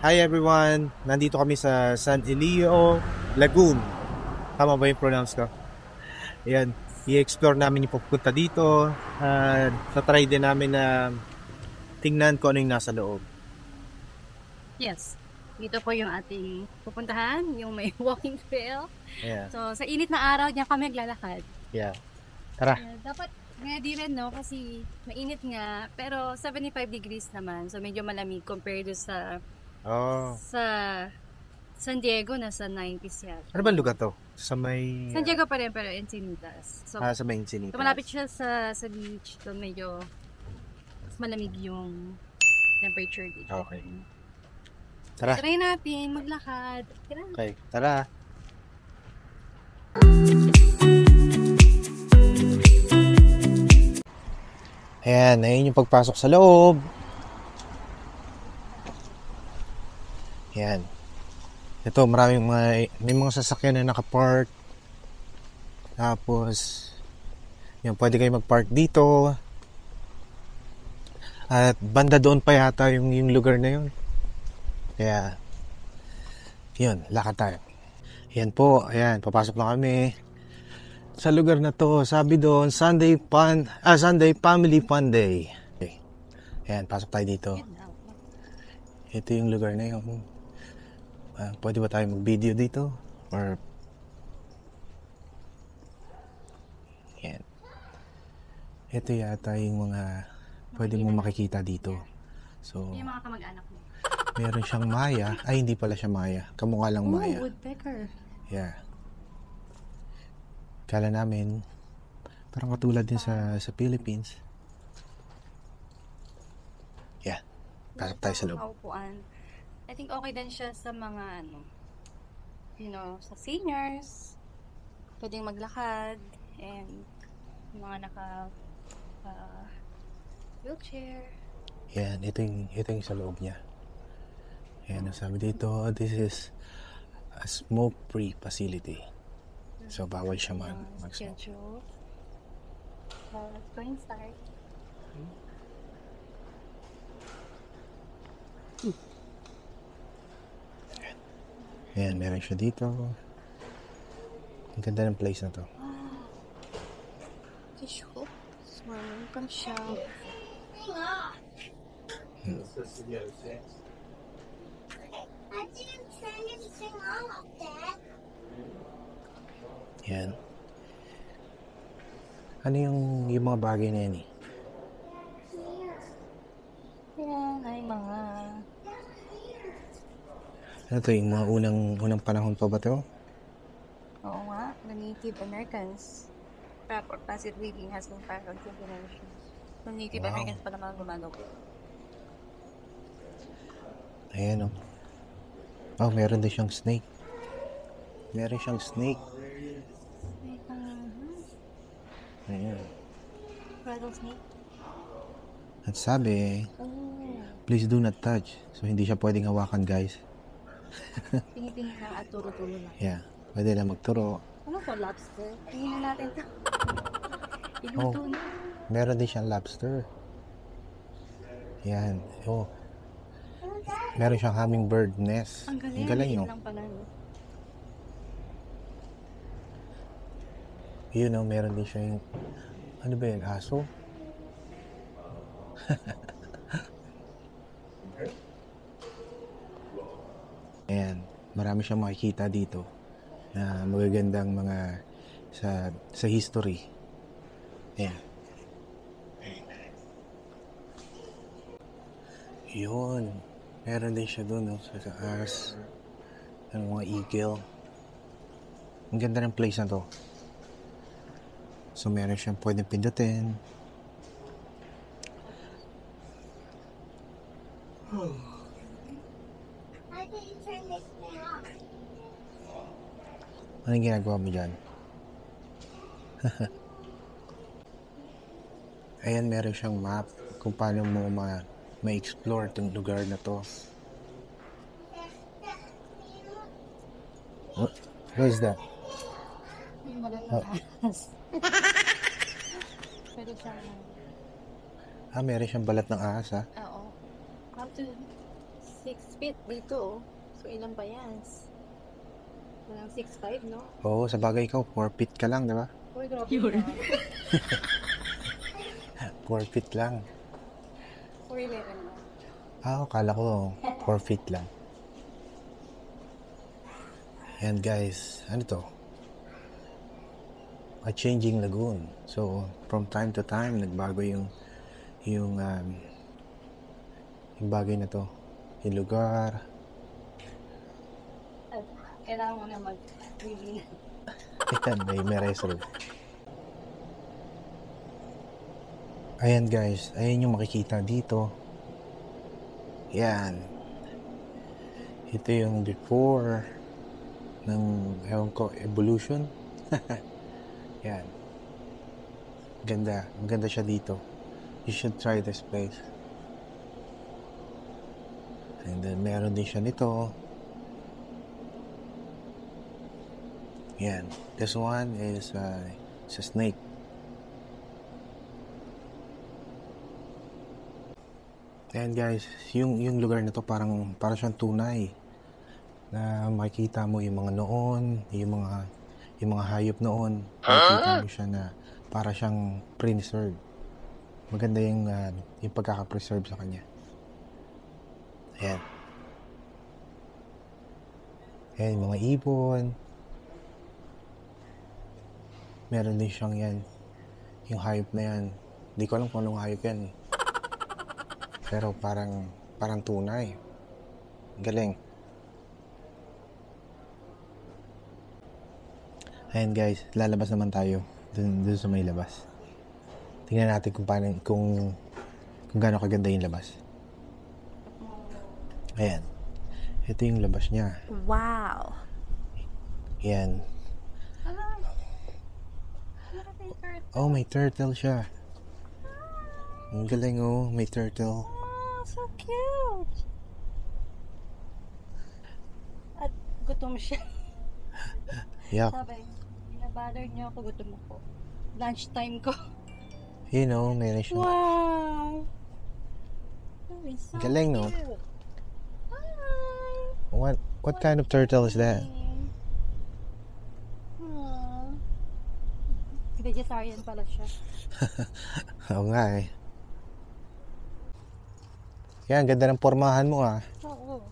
Hi everyone! Nandito kami sa San Elio, Lagoon. Tama ba yung pronounce ko? Ayan, i-explore namin yung pupunta dito. Sa-try din namin na tingnan kung ano yung nasa loob. Yes. Dito po yung ating pupuntahan, yung may walking trail. Yeah, So, sa init na araw, diyan kami naglalakad. yeah. Tara! Yeah, dapat ready rin, no? Kasi mainit nga, pero 75 degrees naman. So, medyo malamig compared to Oh, sa San Diego, nasa 90s yata. ano ba lugar to? Sa may... San Diego pa rin, pero Encinitas. So, sa may so Encinitas. malapit siya sa beach. So, medyo mas malamig yung temperature dito. Okay. Tara! Try natin maglakad. Tara. Okay, tara! Ayan, ayun yung pagpasok sa loob. Ayan. Ito, may mga sasakyan na nakapark. Tapos, yun, pwede kayo mag-park dito. At banda doon pa yata yung lugar na yun. Kaya, yun, lakad tayo. Ayan po, ayan, papasok na kami. Sa lugar na to, sabi doon, Sunday Family Fun Day. Okay. Ayan, pasok tayo dito. Ito yung lugar na yun. Pwede ba tayo mag-video dito? Or yan. Ito yata yung mga pwede mong makikita dito. So, Yung mga kamag-anak mo. meron siyang Maya. Ay, hindi pala siya Maya. Kamukha lang Maya. Woodpecker. Yeah. Kala namin, parang katulad din sa Philippines. Yeah. Pasok tayo sa loob. Kaupuan. I think okay din siya sa mga sa seniors. Pwedeng maglakad and mga wheelchair. Yan, ito yung sa loob niya. Yan, sabi dito, this is a smoke-free facility. So, bawal siya mag-smoke. Schedule. Let's go inside. Yan, meron siya dito. Ang ganda ng place na to. Tissue. Swimming pa siya. Yan. Ano yung mga bagay na yan eh? Yan ay mga Ano to, yung mga unang panahon pa ba to? oo nga, the Native Americans. Rap or passive reading has been passed on to generations. The Native Wow. Americans pa naman gumagawa. Ayan oh. Oh, meron din siyang snake. Meron siyang snake. Ayan. Rattlesnake. At sabi, Oh. please do not touch. So, hindi siya pwedeng hawakan, guys. Tingin-tingin lang at turo-turo lang. Yeah. Pwede lang magturo. Ano to, lobster? Tingin na natin to. Oh, Iluto na. meron din siyang lobster. Yan. Oh. Meron siyang hummingbird nest. Ang galing. Ang galing, no? Lang pala, no? Yun, no? Meron din siya yung... Ano ba yan? Aso? Ayan. Marami siyang makikita dito na magagandang mga sa history. Ayan. Yun. Meron din siya doon, no? Sa taas. Ng mga eagle. Ang ganda ng place na to. So, meron siyang pwedeng pindutin. Anong ginagawa mo dyan? Ayan, meron siyang map kung paano mo ma-explore itong lugar na to. What is that? Yung magandang ahas. Pwede siya. Meron siyang balat ng ahas, ha? Oo. How to 6 feet dito, oh. So, ilan pa yan? Walang 6'5", no? Oo, sa bagay ikaw, 4 feet ka lang, di ba? Uy, grabe na. 4 feet lang. 4'11", no? Akala ko 4 feet lang. And guys, ano to? A changing lagoon. So, from time to time, nagbago yung bagay na to. Yung lugar. At kailangan mo na mag-really. Ayan, may restroom. Ayan guys, ayan yung makikita dito. Yan. Ito yung before ng, ewan ko, evolution. Yan. Ganda. Maganda siya dito. You should try this place. And then, meron din siya nito. Yan. This one is a snake. Ayan guys, yung lugar na to parang siyang tunay na makikita mo yung mga noon, yung mga hayop noon, makikita mo siya na para siyang preserved. Maganda yung pagkaka-preserve sa kanya. Ayan. Ayan, yung mga ibon. Meron din siyang yan. Yung hayop na yan. Hindi ko alam kung anong hayop yan. Pero parang tunay. Galing. Ayan guys, lalabas naman tayo dun sa may labas. Tingnan natin kung gaano kaganda yung labas. Ayan. Ito yung labas niya. Wow! Ayan. Oh, may turtle siya. Ang galing oh, may turtle. Oh, so cute! At gutom siya. Yuck. Sabi, binabother niyo ako, gutom ako. Lunchtime ko. You know, meron siya. Wow! That is so Galing, no? cute. Hi! What kind of turtle is that? Aww. Vegetarian pala siya. Oo nga eh. Yan, ganda ng pormahan mo ah. Oo.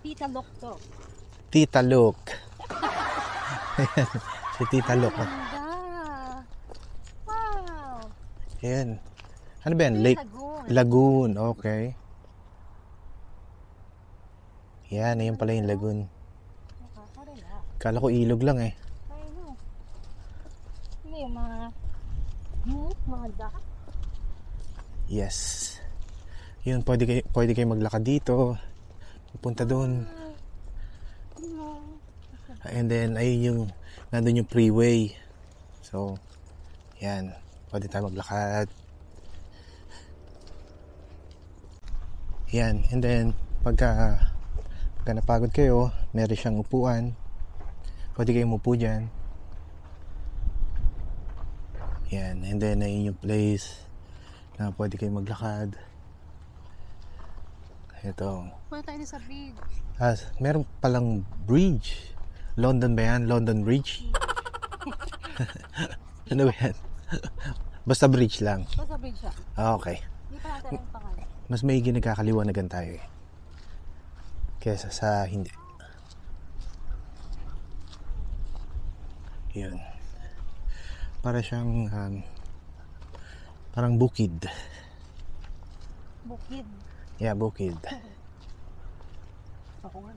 Tita Look to. Tita Look. Ayan, si Tita Look. Ganda! Wow! Ayan. Ano ba yan? Lake? Lagoon. Lagoon, okay. Yan, ayan pala yung lagoon. Nakaka-relax. Kala ko ilog lang eh. I know. Hindi yung mga duck. Yes. Yun, pwede kayo maglakad dito. Pupunta doon. And then, ayun nandun yung freeway. So, yan. Pwede tayo maglakad. Yan. And then, pagka napagod kayo, meron siyang upuan. Pwede kayong upo dyan. Yan. And then, ayun yung place na pwede kayong maglakad. Ito. Punta tayo sa bridge. Meron palang bridge. London ba yan? London Bridge? Ano ba yan? Basta bridge lang. Basta bridge siya. Okay. Hindi pa natin ang pangalan. Mas maigi nagkakaliwanagan tayo eh. Kesa sa hindi. Yun. Para siyang parang bukid. Bukid. Yeah, bukid. Ako nga.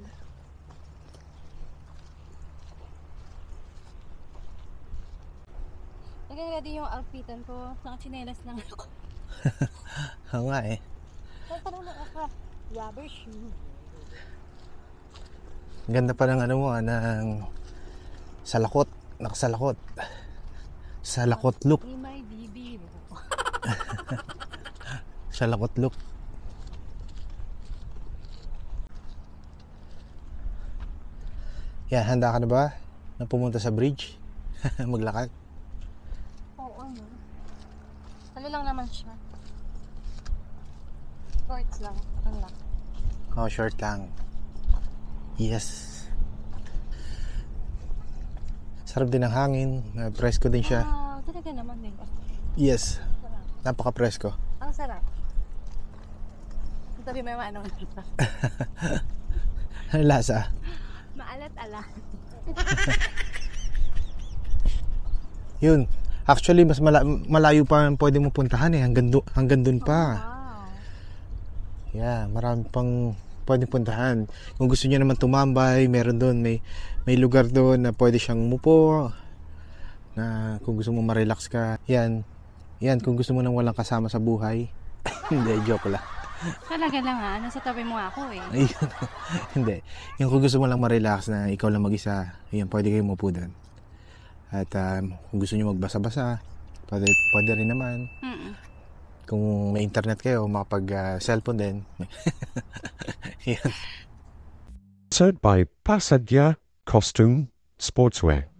Nagkagadi yung outfitan ko. Nakachinelas lang ako. Oo nga eh. Tanong lang ako. Rubber shoe. Ang ganda pa ng ano mo ng salakot. Nakasalakot. Salakot look. Ni may bibi. Salakot look. Yan, handa ka na ba na pumunta sa bridge? Maglakad? Oo, ano. Ano lang naman siya. Shorts lang. Ano lang. Oh, short lang. Yes. Sarap din ang hangin. Presko din siya. Talaga naman din. Yes. Sarap. Napaka-presko. Ang sarap. Sabi mo yung ano. Ano lasa? Maalat-alat. Yun. Actually, mas malayo pa ang pwede mo puntahan eh. Hanggang dun pa. Wow. Yeah, marami pang pwede puntahan. Kung gusto niyo naman tumambay, meron doon. May lugar doon na pwede siyang umupo. Na kung gusto mo ma-relax ka. Yan. Yan, kung gusto mo nang walang kasama sa buhay. Hindi, joke lang. Talaga lang nasa tabi mo ako eh. Ayun. Hindi. Yung kung gusto mo lang ma-relax na ikaw lang mag-isa, yan, pwede kayo umupo doon. At kung gusto niyo magbasa-basa, pwede rin naman. Kung may internet kayo, makapag-cellphone din. Yan. Sponsored by Pasadya Costume Sportswear.